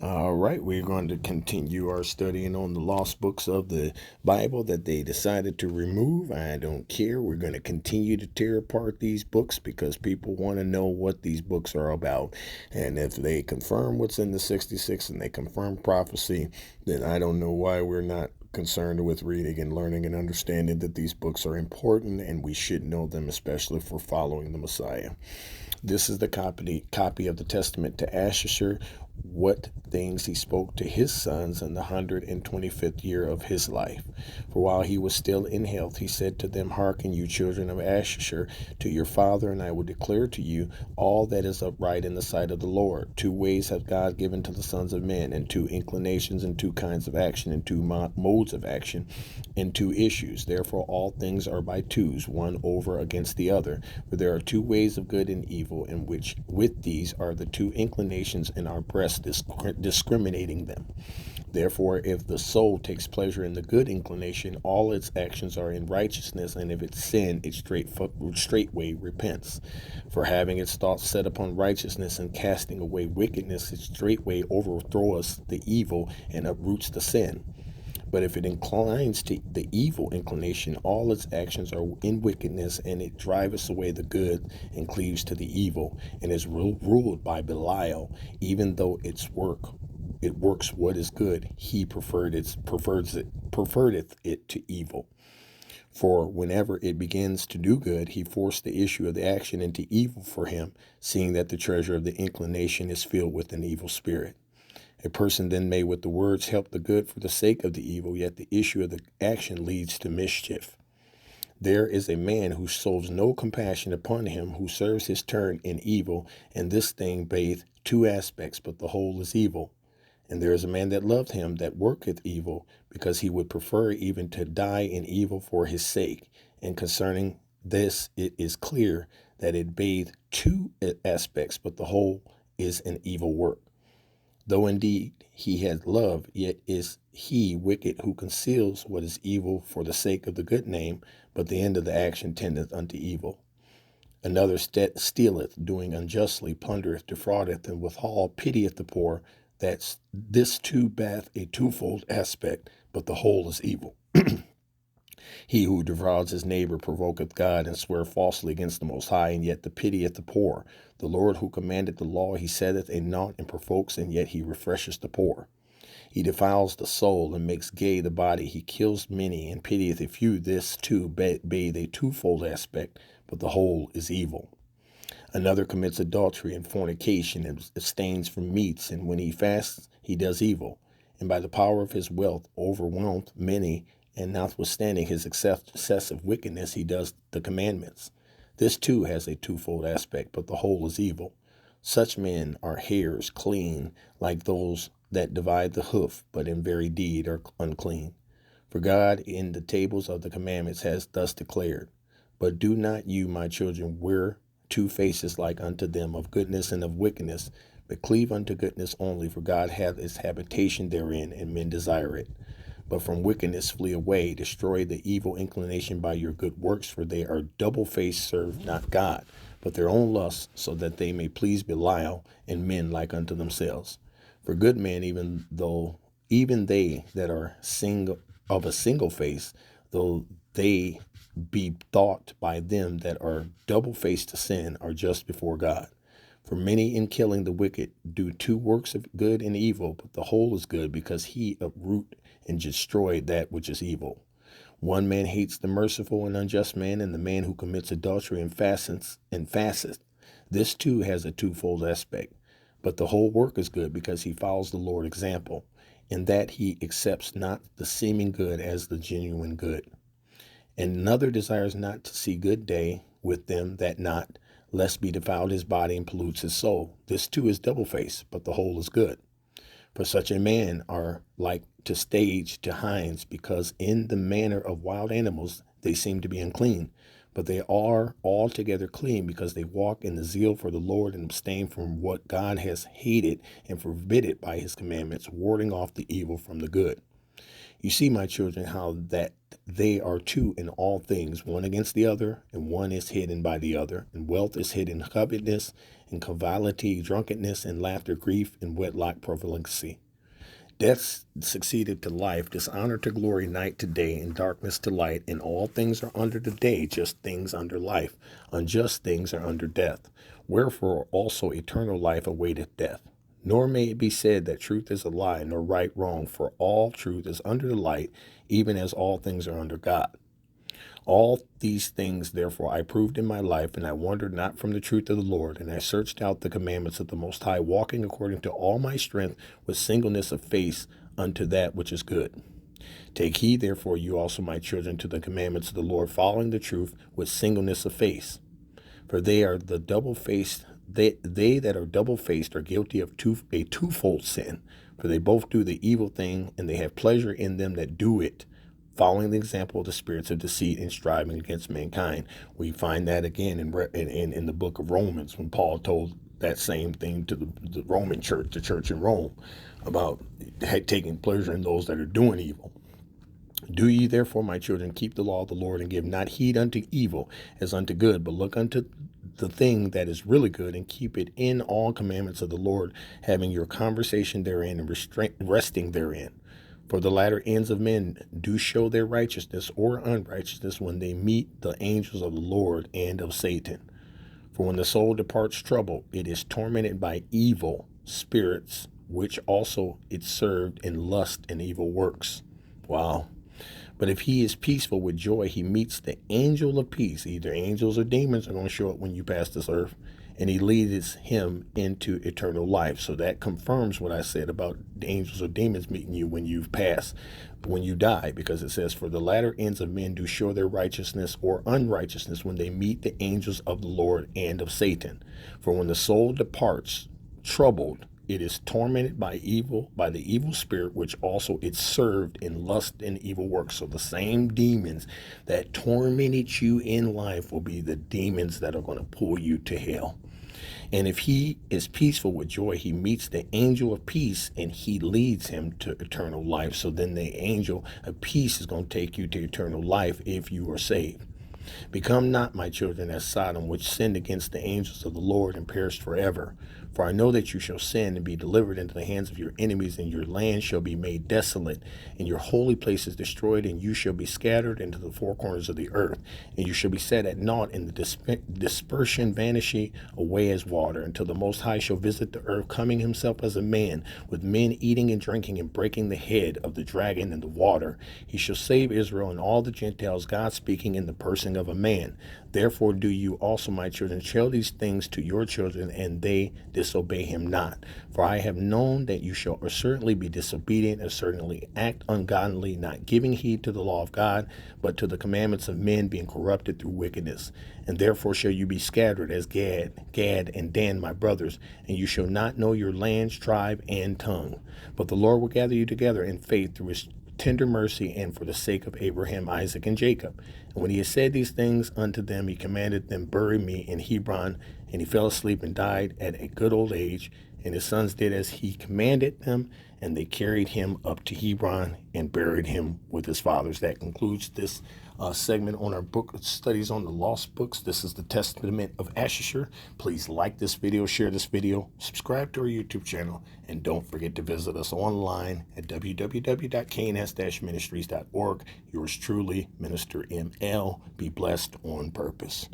All right, we're going to continue our studying on the lost books of the Bible that they decided to remove. I don't care. We're going to continue to tear apart these books because people want to know what these books are about. And if they confirm what's in the 66 and they confirm prophecy, then I don't know why we're not concerned with reading and learning and understanding that these books are important and we should know them, especially for following the Messiah. This is the copy of the testament to Ashashur, what things he spoke to his sons in the 125th year of his life. For while he was still in health, he said to them, Hearken, you children of Ashashur, to your father, and I will declare to you all that is upright in the sight of the Lord. 2 ways have God given to the sons of men, and 2 inclinations, and 2 kinds of action, and 2 modes of action, and 2 issues. Therefore all things are by twos, one over against the other. For there are 2 ways of good and evil, in which with these are the 2 inclinations in our breast, discriminating them. Therefore, if the soul takes pleasure in the good inclination, all its actions are in righteousness, and if it sin, it straightway repents. For having its thoughts set upon righteousness and casting away wickedness, it straightway overthrows the evil and uproots the sin. But if it inclines to the evil inclination, all its actions are in wickedness, and it driveth away the good and cleaves to the evil, and is ruled by Belial, even though it works what is good, he preferredeth it to evil. For whenever it begins to do good, he forced the issue of the action into evil for him, seeing that the treasure of the inclination is filled with an evil spirit. A person then may with the words help the good for the sake of the evil, yet the issue of the action leads to mischief. There is a man who shows no compassion upon him who serves his turn in evil, and this thing bath 2 aspects, but the whole is evil. And there is a man that loveth him that worketh evil, because he would prefer even to die in evil for his sake. And concerning this it is clear that it bath 2 aspects, but the whole is an evil work. Though indeed he had love, yet is he wicked who conceals what is evil for the sake of the good name, but the end of the action tendeth unto evil. Another stealeth, doing unjustly, plundereth, defraudeth, and withal pitieth the poor. This too bath a twofold aspect, but the whole is evil. He who defrauds his neighbor provoketh God, and swear falsely against the Most High, and yet pitieth the poor. The Lord who commanded the law, he setteth a naught, and provokes, and yet he refresheth the poor. He defiles the soul, and makes gay the body. He kills many, and pitieth a few. This too bathe a twofold aspect, but the whole is evil. Another commits adultery and fornication, and abstains from meats, and when he fasts, he does evil, and by the power of his wealth overwhelmeth many, and notwithstanding his excessive wickedness, he does the commandments. This too has a twofold aspect, but the whole is evil. Such men are hares clean, like those that divide the hoof, but in very deed are unclean. For God in the tables of the commandments has thus declared, But do not you, my children, wear 2 faces like unto them, of goodness and of wickedness, but cleave unto goodness only, for God hath his habitation therein, and men desire it. But from wickedness flee away, destroy the evil inclination by your good works, for they are double-faced, serve not God, but their own lusts, so that they may please Belial, and men like unto themselves. For good men, even they that are of a single face, though they be thought by them that are double-faced to sin, are just before God. For many in killing the wicked do 2 works of good and evil, but the whole is good, because he uproot and destroy that which is evil. One man hates the merciful and unjust man, and the man who commits adultery and fasteth. This too has a twofold aspect, but the whole work is good, because he follows the Lord's example, in that he accepts not the seeming good as the genuine good. And another desires not to see good day with them that not, lest be defiled his body and pollutes his soul. This too is double-faced, but the whole is good. For such a man are like to stage to hinds, because in the manner of wild animals they seem to be unclean, but they are altogether clean, because they walk in the zeal for the Lord, and abstain from what God has hated, and forbid it by his commandments, warding off the evil from the good. You see, my children, how that they are two in all things, one against the other, and one is hidden by the other. And wealth is hidden in covetousness, and calamity, drunkenness, and laughter, grief, and wedlock, profligacy. Death succeeded to life, dishonor to glory, night to day, and darkness to light, and all things are under the day, just things under life. Unjust things are under death. Wherefore also eternal life awaiteth death. Nor may it be said that truth is a lie, nor right wrong, for all truth is under the light, even as all things are under God. All these things, therefore, I proved in my life, and I wandered not from the truth of the Lord, and I searched out the commandments of the Most High, walking according to all my strength with singleness of face unto that which is good. Take heed, therefore, you also, my children, to the commandments of the Lord, following the truth with singleness of face. For they are the double-faced, they that are double-faced are guilty of a twofold sin. For they both do the evil thing, and they have pleasure in them that do it, following the example of the spirits of deceit and striving against mankind. We find that again in the book of Romans, when Paul told that same thing to the Roman church, the church in Rome, about taking pleasure in those that are doing evil. Do ye therefore, my children, keep the law of the Lord, and give not heed unto evil as unto good, but look unto the thing that is really good, and keep it in all commandments of the Lord, having your conversation therein, and resting therein. For the latter ends of men do show their righteousness or unrighteousness when they meet the angels of the Lord and of Satan. For when the soul departs troubled, it is tormented by evil spirits, which also it served in lust and evil works. Wow. But if he is peaceful with joy, he meets the angel of peace. Either angels or demons are going to show up when you pass this earth, and he leads him into eternal life. So that confirms what I said about the angels or demons meeting you when you've passed, when you die, because it says, for the latter ends of men do show their righteousness or unrighteousness when they meet the angels of the Lord and of Satan. For when the soul departs troubled, it is tormented by the evil spirit, which also it served in lust and evil works. So the same demons that tormented you in life will be the demons that are going to pull you to hell. And if he is peaceful with joy, he meets the angel of peace, and he leads him to eternal life. So then the angel of peace is going to take you to eternal life if you are saved. Become not, my children, as Sodom, which sinned against the angels of the Lord and perished forever. For I know that you shall sin and be delivered into the hands of your enemies, and your land shall be made desolate, and your holy places destroyed, and you shall be scattered into the four corners of the earth, and you shall be set at naught in the dispersion, vanishing away as water, until the Most High shall visit the earth, coming himself as a man, with men eating and drinking and breaking the head of the dragon in the water. He shall save Israel and all the Gentiles, God speaking in the person of a man. Therefore do you also, my children, tell these things to your children, and they disobey him not. For I have known that you shall certainly be disobedient, and certainly act ungodly, not giving heed to the law of God, but to the commandments of men, being corrupted through wickedness. And therefore shall you be scattered as Gad and Dan, my brothers, and you shall not know your lands, tribe, and tongue. But the Lord will gather you together in faith through his tender mercy, and for the sake of Abraham, Isaac, and Jacob. And when he had said these things unto them, he commanded them, bury me in Hebron. And he fell asleep and died at a good old age. And his sons did as he commanded them, and they carried him up to Hebron and buried him with his fathers. That concludes this segment on our book studies on the lost books. This is the Testament of Ashishur. Please like this video, share this video, subscribe to our YouTube channel, and don't forget to visit us online at www.kns-ministries.org. Yours truly, Minister ML. Be blessed on purpose.